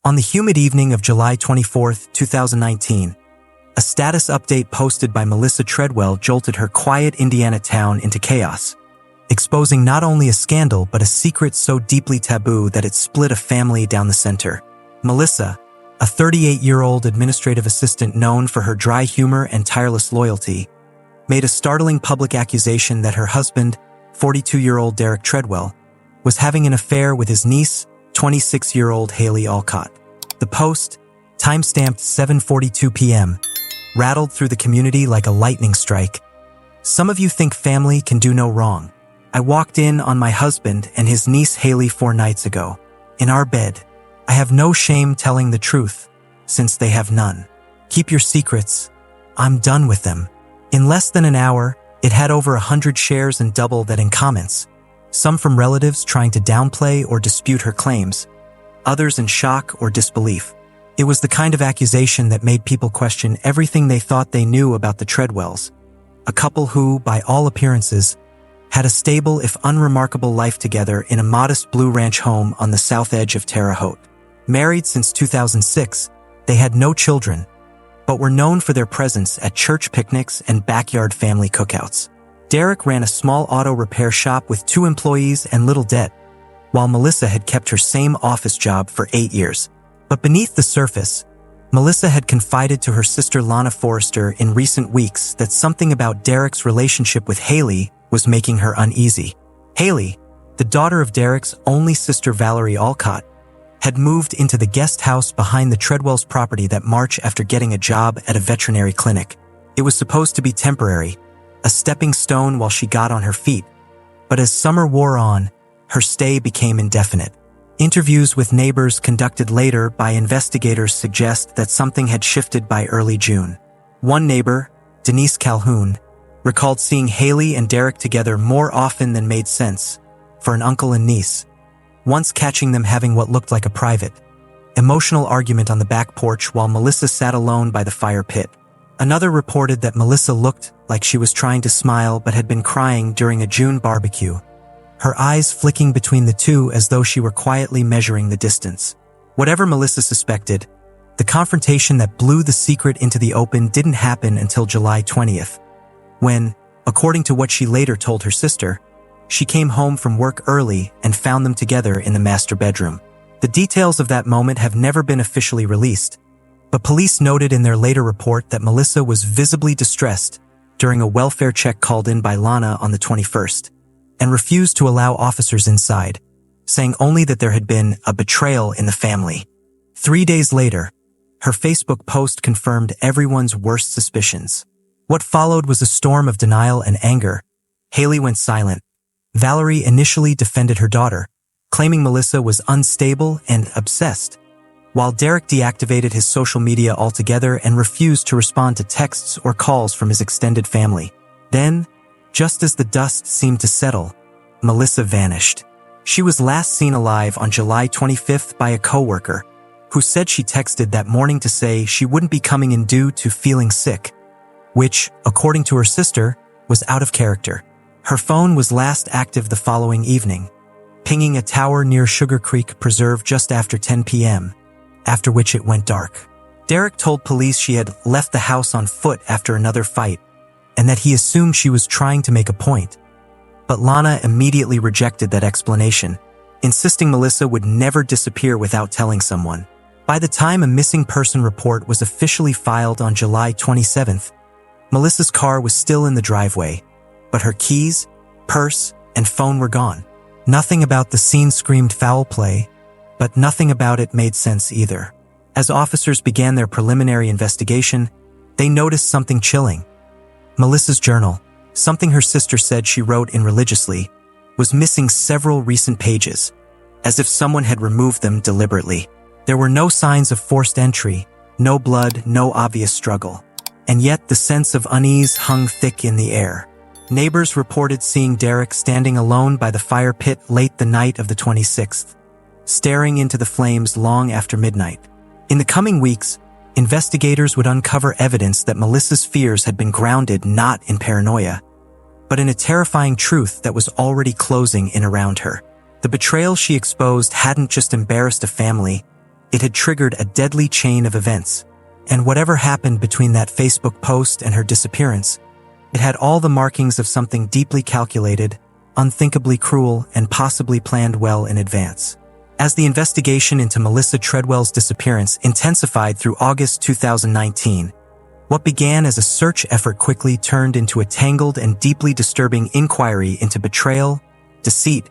On the humid evening of July 24, 2019, a status update posted by Melissa Treadwell jolted her quiet Indiana town into chaos, exposing not only a scandal but a secret so deeply taboo that it split a family down the center. Melissa, a 38-year-old administrative assistant known for her dry humor and tireless loyalty, made a startling public accusation that her husband, 42-year-old Derek Treadwell, was having an affair with his niece, 26-year-old Haley Alcott. The post, timestamped 7:42 p.m., rattled through the community like a lightning strike. "Some of you think family can do no wrong. I walked in on my husband and his niece Haley 4 nights ago, in our bed. I have no shame telling the truth, since they have none. Keep your secrets. I'm done with them." In less than an hour, it had over 100 shares and double that in comments, some from relatives trying to downplay or dispute her claims, others in shock or disbelief. It was the kind of accusation that made people question everything they thought they knew about the Treadwells, a couple who, by all appearances, had a stable if unremarkable life together in a modest Blue Ranch home on the south edge of Terre Haute. Married since 2006, they had no children, but were known for their presence at church picnics and backyard family cookouts. Derek ran a small auto repair shop with 2 employees and little debt, while Melissa had kept her same office job for 8 years. But beneath the surface, Melissa had confided to her sister Lana Forrester in recent weeks that something about Derek's relationship with Haley was making her uneasy. Haley, the daughter of Derek's only sister Valerie Alcott, had moved into the guest house behind the Treadwells' property that March after getting a job at a veterinary clinic. It was supposed to be temporary, a stepping stone while she got on her feet, but as summer wore on, her stay became indefinite. Interviews with neighbors conducted later by investigators suggest that something had shifted by early June. One neighbor, Denise Calhoun, recalled seeing Haley and Derek together more often than made sense for an uncle and niece, once catching them having what looked like a private, emotional argument on the back porch while Melissa sat alone by the fire pit. Another reported that Melissa looked like she was trying to smile but had been crying during a June barbecue, her eyes flicking between the two as though she were quietly measuring the distance. Whatever Melissa suspected, the confrontation that blew the secret into the open didn't happen until July 20th, when, according to what she later told her sister, she came home from work early and found them together in the master bedroom. The details of that moment have never been officially released, but police noted in their later report that Melissa was visibly distressed during a welfare check called in by Lana on the 21st, and refused to allow officers inside, saying only that there had been a betrayal in the family. 3 days later, her Facebook post confirmed everyone's worst suspicions. What followed was a storm of denial and anger. Haley went silent. Valerie initially defended her daughter, claiming Melissa was unstable and obsessed, while Derek deactivated his social media altogether and refused to respond to texts or calls from his extended family. Then, just as the dust seemed to settle, Melissa vanished. She was last seen alive on July 25th by a coworker, who said she texted that morning to say she wouldn't be coming in due to feeling sick, which, according to her sister, was out of character. Her phone was last active the following evening, pinging a tower near Sugar Creek Preserve just after 10 p.m., after which it went dark. Derek told police she had left the house on foot after another fight, and that he assumed she was trying to make a point. But Lana immediately rejected that explanation, insisting Melissa would never disappear without telling someone. By the time a missing person report was officially filed on July 27th, Melissa's car was still in the driveway, but her keys, purse, and phone were gone. Nothing about the scene screamed foul play, but nothing about it made sense either. As officers began their preliminary investigation, they noticed something chilling. Melissa's journal, something her sister said she wrote in religiously, was missing several recent pages, as if someone had removed them deliberately. There were no signs of forced entry, no blood, no obvious struggle. And yet the sense of unease hung thick in the air. Neighbors reported seeing Derek standing alone by the fire pit late the night of the 26th, staring into the flames long after midnight. In the coming weeks, investigators would uncover evidence that Melissa's fears had been grounded not in paranoia, but in a terrifying truth that was already closing in around her. The betrayal she exposed hadn't just embarrassed a family, it had triggered a deadly chain of events. And whatever happened between that Facebook post and her disappearance, it had all the markings of something deeply calculated, unthinkably cruel, and possibly planned well in advance. As the investigation into Melissa Treadwell's disappearance intensified through August 2019, what began as a search effort quickly turned into a tangled and deeply disturbing inquiry into betrayal, deceit,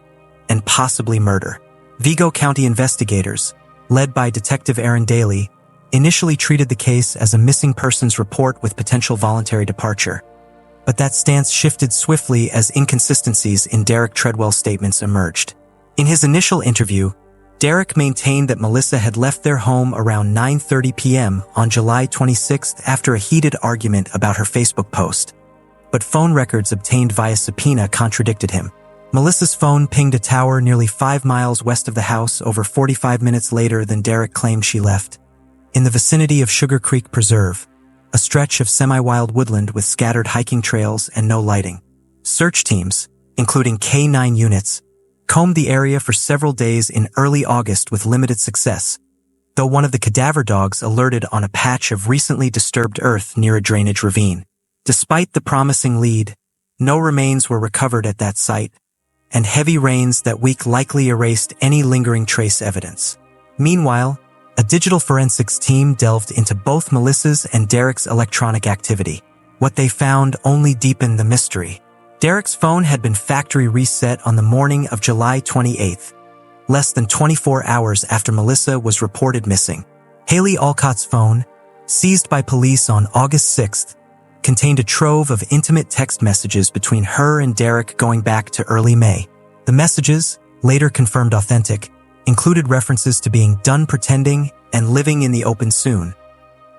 and possibly murder. Vigo County investigators, led by Detective Aaron Daly, initially treated the case as a missing persons report with potential voluntary departure. But that stance shifted swiftly as inconsistencies in Derek Treadwell's statements emerged. In his initial interview, Derek maintained that Melissa had left their home around 9:30 p.m. on July 26th after a heated argument about her Facebook post. But phone records obtained via subpoena contradicted him. Melissa's phone pinged a tower nearly 5 miles west of the house over 45 minutes later than Derek claimed she left, in the vicinity of Sugar Creek Preserve, a stretch of semi-wild woodland with scattered hiking trails and no lighting. Search teams, including K-9 units, combed the area for several days in early August with limited success, though one of the cadaver dogs alerted on a patch of recently disturbed earth near a drainage ravine. Despite the promising lead, no remains were recovered at that site, and heavy rains that week likely erased any lingering trace evidence. Meanwhile, a digital forensics team delved into both Melissa's and Derek's electronic activity. What they found only deepened the mystery. Derek's phone had been factory reset on the morning of July 28th, less than 24 hours after Melissa was reported missing. Haley Alcott's phone, seized by police on August 6th, contained a trove of intimate text messages between her and Derek going back to early May. The messages, later confirmed authentic, included references to being done pretending and living in the open soon,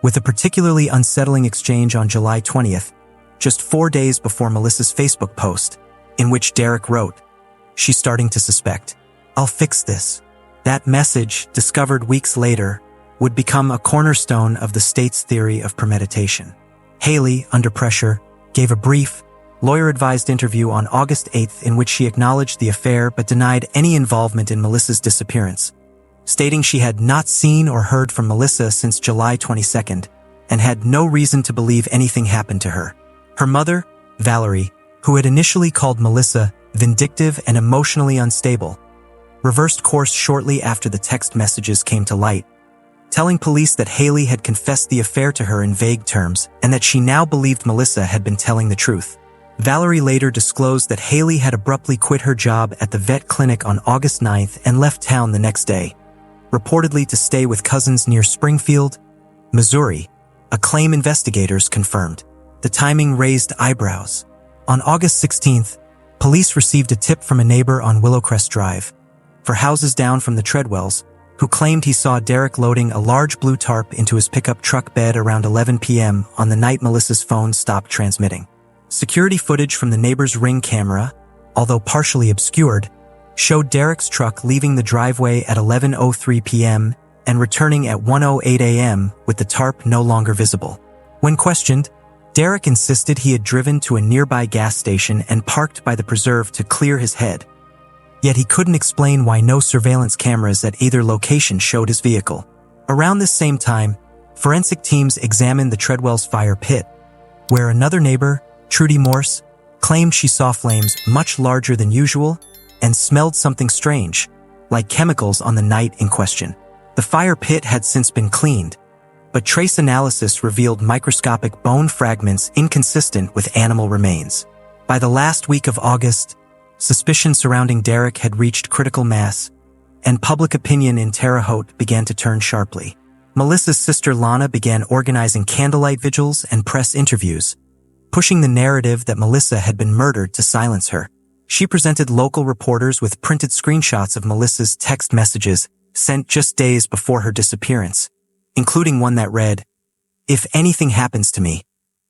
with a particularly unsettling exchange on July 20th, just 4 days before Melissa's Facebook post, in which Derek wrote, "She's starting to suspect. I'll fix this." That message, discovered weeks later, would become a cornerstone of the state's theory of premeditation. Haley, under pressure, gave a brief, lawyer-advised interview on August 8th in which she acknowledged the affair but denied any involvement in Melissa's disappearance, stating she had not seen or heard from Melissa since July 22nd and had no reason to believe anything happened to her. Her mother, Valerie, who had initially called Melissa vindictive and emotionally unstable, reversed course shortly after the text messages came to light, telling police that Haley had confessed the affair to her in vague terms and that she now believed Melissa had been telling the truth. Valerie later disclosed that Haley had abruptly quit her job at the vet clinic on August 9th and left town the next day, reportedly to stay with cousins near Springfield, Missouri, a claim investigators confirmed. The timing raised eyebrows. On August 16th, police received a tip from a neighbor on Willowcrest Drive, for houses down from the Treadwells, who claimed he saw Derek loading a large blue tarp into his pickup truck bed around 11 p.m. on the night Melissa's phone stopped transmitting. Security footage from the neighbor's Ring camera, although partially obscured, showed Derek's truck leaving the driveway at 11:03 p.m. and returning at 1:08 a.m. with the tarp no longer visible. When questioned, Derek insisted he had driven to a nearby gas station and parked by the preserve to clear his head. Yet he couldn't explain why no surveillance cameras at either location showed his vehicle. Around this same time, forensic teams examined the Treadwell's fire pit, where another neighbor, Trudy Morse, claimed she saw flames much larger than usual and smelled something strange, like chemicals on the night in question. The fire pit had since been cleaned, but trace analysis revealed microscopic bone fragments inconsistent with animal remains. By the last week of August, suspicion surrounding Derek had reached critical mass, and public opinion in Terre Haute began to turn sharply. Melissa's sister Lana began organizing candlelight vigils and press interviews, pushing the narrative that Melissa had been murdered to silence her. She presented local reporters with printed screenshots of Melissa's text messages sent just days before her disappearance, including one that read, "If anything happens to me,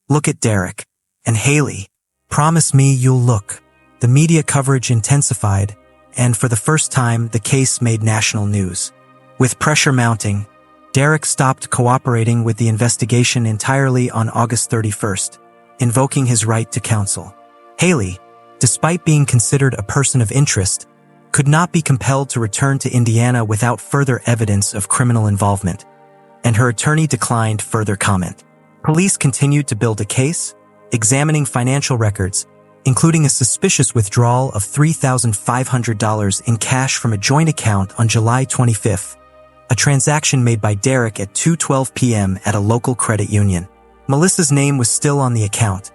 look at Derek and Haley. Promise me you'll look." The media coverage intensified, and for the first time, the case made national news. With pressure mounting, Derek stopped cooperating with the investigation entirely on August 31st, invoking his right to counsel. Haley, despite being considered a person of interest, could not be compelled to return to Indiana without further evidence of criminal involvement, and her attorney declined further comment. Police continued to build a case, examining financial records, including a suspicious withdrawal of $3,500 in cash from a joint account on July 25th, a transaction made by Derek at 2:12 p.m. at a local credit union. Melissa's name was still on the account,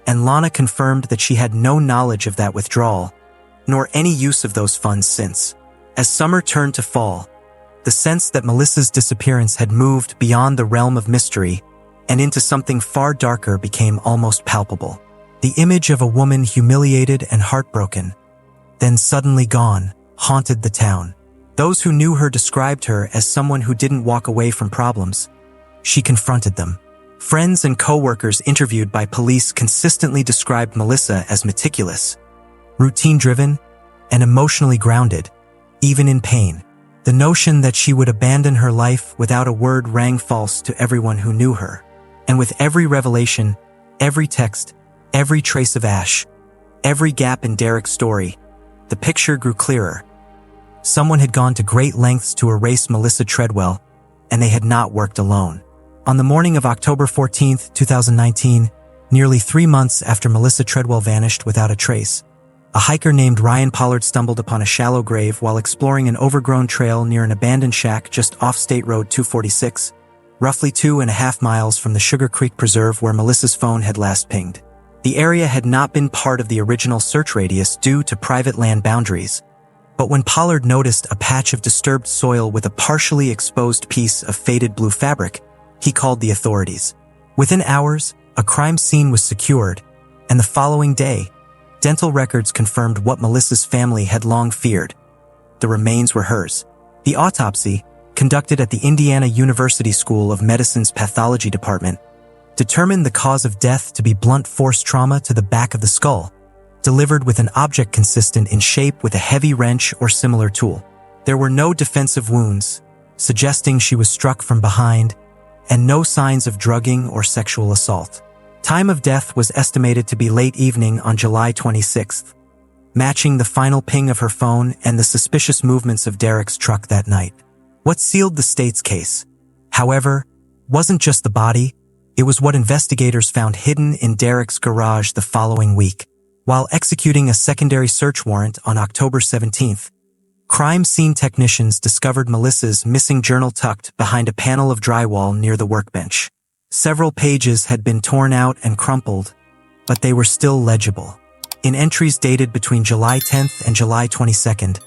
and Lana confirmed that she had no knowledge of that withdrawal, nor any use of those funds since. As summer turned to fall, the sense that Melissa's disappearance had moved beyond the realm of mystery and into something far darker became almost palpable. The image of a woman humiliated and heartbroken, then suddenly gone, haunted the town. Those who knew her described her as someone who didn't walk away from problems. She confronted them. Friends and co-workers interviewed by police consistently described Melissa as meticulous, routine-driven, and emotionally grounded, even in pain. The notion that she would abandon her life without a word rang false to everyone who knew her. And with every revelation, every text, every trace of ash, every gap in Derek's story, the picture grew clearer. Someone had gone to great lengths to erase Melissa Treadwell, and they had not worked alone. On the morning of October 14, 2019, nearly 3 months after Melissa Treadwell vanished without a trace, a hiker named Ryan Pollard stumbled upon a shallow grave while exploring an overgrown trail near an abandoned shack just off State Road 246, roughly 2.5 miles from the Sugar Creek Preserve where Melissa's phone had last pinged. The area had not been part of the original search radius due to private land boundaries, but when Pollard noticed a patch of disturbed soil with a partially exposed piece of faded blue fabric, he called the authorities. Within hours, a crime scene was secured, and the following day, dental records confirmed what Melissa's family had long feared. The remains were hers. The autopsy, conducted at the Indiana University School of Medicine's pathology department, determined the cause of death to be blunt force trauma to the back of the skull, delivered with an object consistent in shape with a heavy wrench or similar tool. There were no defensive wounds, suggesting she was struck from behind, and no signs of drugging or sexual assault. Time of death was estimated to be late evening on July 26th, matching the final ping of her phone and the suspicious movements of Derek's truck that night. What sealed the state's case, however, wasn't just the body, it was what investigators found hidden in Derek's garage the following week. While executing a secondary search warrant on October 17th, crime scene technicians discovered Melissa's missing journal tucked behind a panel of drywall near the workbench. Several pages had been torn out and crumpled, but they were still legible. In entries dated between July 10th and July 22nd,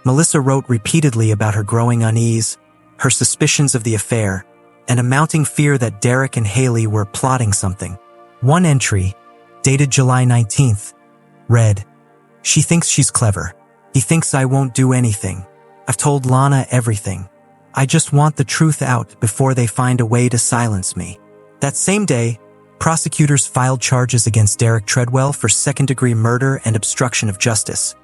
Melissa wrote repeatedly about her growing unease, her suspicions of the affair, and a mounting fear that Derek and Haley were plotting something. One entry, dated July 19th, read, "She thinks she's clever. He thinks I won't do anything. I've told Lana everything. I just want the truth out before they find a way to silence me." That same day, prosecutors filed charges against Derek Treadwell for second-degree murder and obstruction of justice,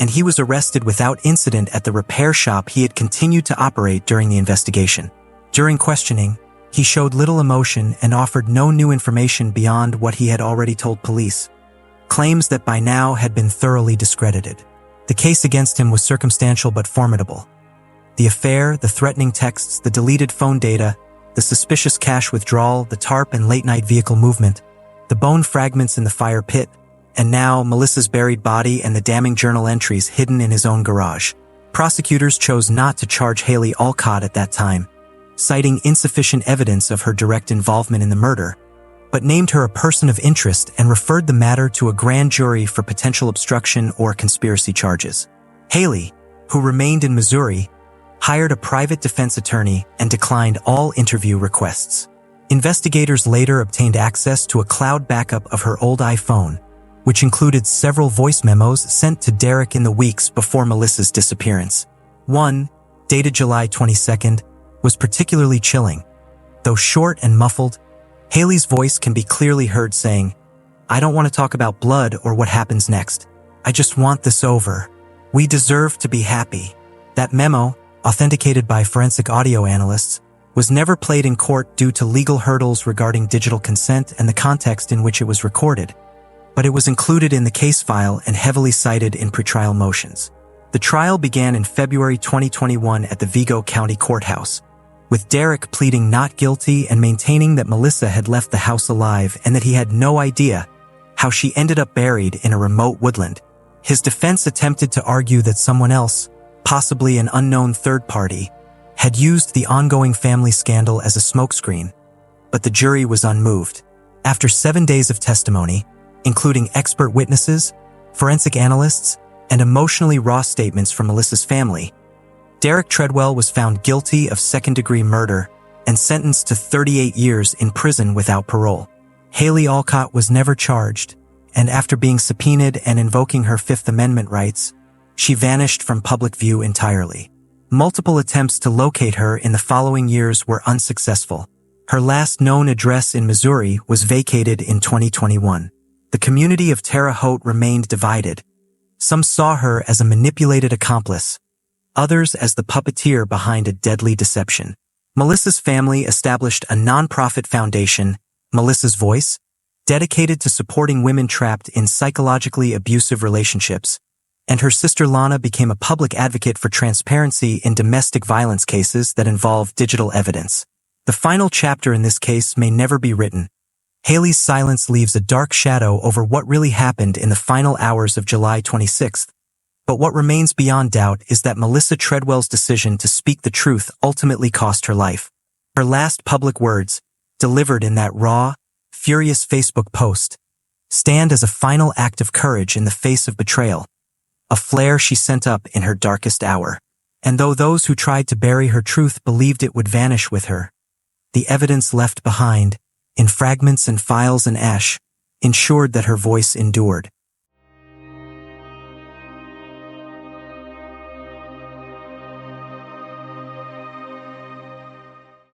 and he was arrested without incident at the repair shop he had continued to operate during the investigation. During questioning, he showed little emotion and offered no new information beyond what he had already told police, claims that by now had been thoroughly discredited. The case against him was circumstantial but formidable. The affair, the threatening texts, the deleted phone data, the suspicious cash withdrawal, the tarp and late-night vehicle movement, the bone fragments in the fire pit, and now Melissa's buried body and the damning journal entries hidden in his own garage. Prosecutors chose not to charge Haley Alcott at that time, citing insufficient evidence of her direct involvement in the murder, but named her a person of interest and referred the matter to a grand jury for potential obstruction or conspiracy charges. Haley, who remained in Missouri, hired a private defense attorney and declined all interview requests. Investigators later obtained access to a cloud backup of her old iPhone, which included several voice memos sent to Derek in the weeks before Melissa's disappearance. One, dated July 22nd, was particularly chilling. Though short and muffled, Haley's voice can be clearly heard saying, "I don't want to talk about blood or what happens next. I just want this over. We deserve to be happy." That memo, authenticated by forensic audio analysts, was never played in court due to legal hurdles regarding digital consent and the context in which it was recorded, but it was included in the case file and heavily cited in pretrial motions. The trial began in February 2021 at the Vigo County Courthouse, with Derek pleading not guilty and maintaining that Melissa had left the house alive and that he had no idea how she ended up buried in a remote woodland. His defense attempted to argue that someone else, possibly an unknown third party, had used the ongoing family scandal as a smokescreen, but the jury was unmoved. After 7 days of testimony, including expert witnesses, forensic analysts, and emotionally raw statements from Melissa's family, Derek Treadwell was found guilty of second-degree murder and sentenced to 38 years in prison without parole. Haley Alcott was never charged, and after being subpoenaed and invoking her Fifth Amendment rights, she vanished from public view entirely. Multiple attempts to locate her in the following years were unsuccessful. Her last known address in Missouri was vacated in 2021. The community of Terre Haute remained divided. Some saw her as a manipulated accomplice, others as the puppeteer behind a deadly deception. Melissa's family established a nonprofit foundation, Melissa's Voice, dedicated to supporting women trapped in psychologically abusive relationships, and her sister Lana became a public advocate for transparency in domestic violence cases that involve digital evidence. The final chapter in this case may never be written. Haley's silence leaves a dark shadow over what really happened in the final hours of July 26th. But what remains beyond doubt is that Melissa Treadwell's decision to speak the truth ultimately cost her life. Her last public words, delivered in that raw, furious Facebook post, stand as a final act of courage in the face of betrayal, a flare she sent up in her darkest hour. And though those who tried to bury her truth believed it would vanish with her, the evidence left behind, in fragments and files and ash, ensured that her voice endured.